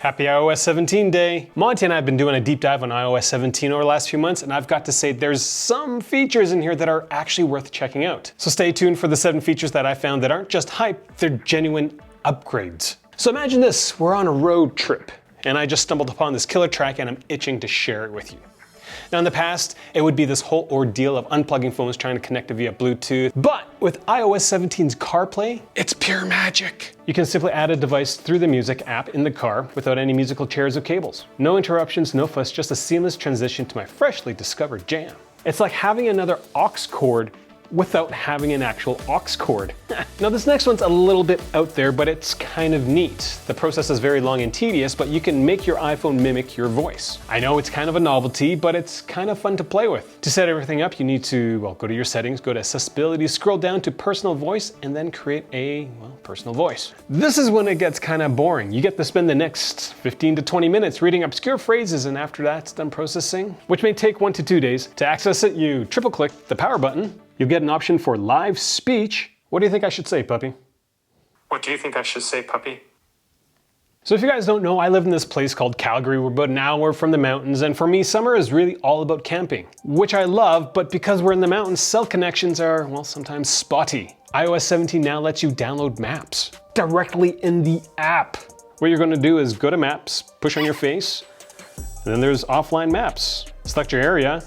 Happy iOS 17 day! Monty and I have been doing a deep dive on iOS 17 over the last few months, and I've got to say there's some features in here that are actually worth checking out. So stay tuned for the 7 features that I found that aren't just hype, they're genuine upgrades. So imagine this, we're on a road trip, and I just stumbled upon this killer track and I'm itching to share it with you. Now in the past, it would be this whole ordeal of unplugging phones trying to connect it via Bluetooth, but with iOS 17's CarPlay, it's pure magic. You can simply add a device through the music app in the car without any musical chairs or cables. No interruptions, no fuss, just a seamless transition to my freshly discovered jam. It's like having another aux cord without having an actual aux cord. Now this next one's a little bit out there, but it's kind of neat. The process is very long and tedious, but you can make your iPhone mimic your voice. I know it's kind of a novelty, but it's kind of fun to play with. To set everything up, you need to, well, go to your settings, go to accessibility, scroll down to personal voice, and then create a, well, personal voice. This is when it gets kind of boring. You get to spend the next 15 to 20 minutes reading obscure phrases, and after that's done processing, which may take 1 to 2 days. To access it, you triple click the power button. You'll get an option for live speech. What do you think I should say, puppy? What do you think I should say, puppy? So if you guys don't know, I live in this place called Calgary. We're about an hour from the mountains, and for me, summer is really all about camping, which I love, but because we're in the mountains, cell connections are, well, sometimes spotty. iOS 17 now lets you download maps directly in the app. What you're gonna do is go to Maps, push on your face, and then there's offline maps. Select your area,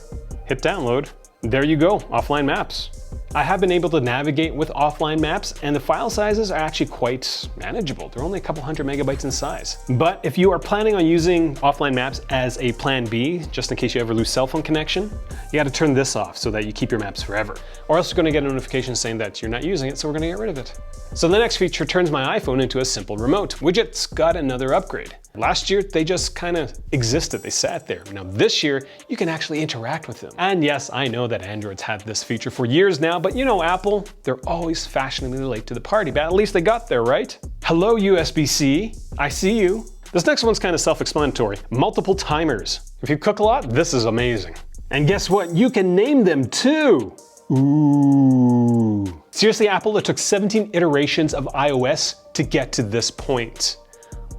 hit download. There you go, offline maps. I have been able to navigate with offline maps, and the file sizes are actually quite manageable. They're only a couple 100 megabytes in size. But if you are planning on using offline maps as a plan B, just in case you ever lose cell phone connection, you gotta turn this off so that you keep your maps forever. Or else you're gonna get a notification saying that you're not using it, so we're gonna get rid of it. So the next feature turns my iPhone into a simple remote. Widgets got another upgrade. Last year, they just kind of existed, they sat there. Now this year, you can actually interact with them. And yes, I know that Android's had this feature for years now, but you know Apple, they're always fashionably late to the party, but at least they got there, right? Hello USB-C, I see you. This next one's kind of self-explanatory. Multiple timers. If you cook a lot, this is amazing. And guess what? You can name them too. Ooh. Seriously, Apple, it took 17 iterations of iOS to get to this point.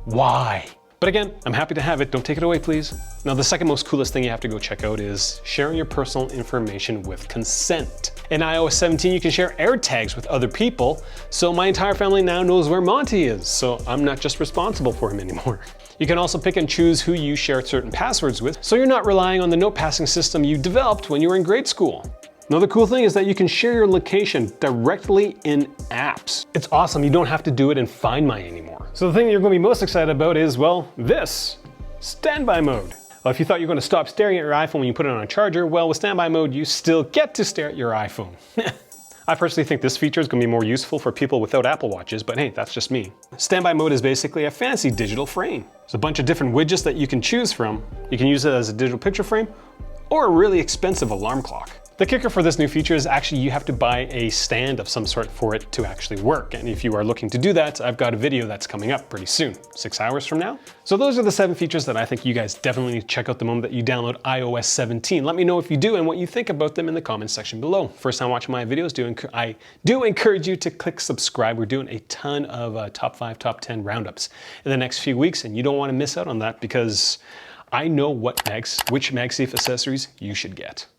Why? But again, I'm happy to have it. Don't take it away, please. Now, the second most coolest thing you have to go check out is sharing your personal information with consent. In iOS 17, you can share AirTags with other people, so my entire family now knows where Monty is, so I'm not just responsible for him anymore. You can also pick and choose who you share certain passwords with, so you're not relying on the note passing system you developed when you were in grade school. Another cool thing is that you can share your location directly in apps. It's awesome, you don't have to do it in Find My anymore. So the thing you're gonna be most excited about is, well, this, standby mode. Well, if you thought you were gonna stop staring at your iPhone when you put it on a charger, well, with standby mode, you still get to stare at your iPhone. I personally think this feature is gonna be more useful for people without Apple Watches, but hey, that's just me. Standby mode is basically a fancy digital frame. There's a bunch of different widgets that you can choose from. You can use it as a digital picture frame or a really expensive alarm clock. The kicker for this new feature is actually you have to buy a stand of some sort for it to actually work. And if you are looking to do that, I've got a video that's coming up pretty soon, 6 hours from now. So those are the 7 features that I think you guys definitely need to check out the moment that you download iOS 17. Let me know if you do and what you think about them in the comments section below. First time watching my videos, I do encourage you to click subscribe. We're doing a ton of top 5, top 10 roundups in the next few weeks, and you don't want to miss out on that because I know which MagSafe accessories you should get.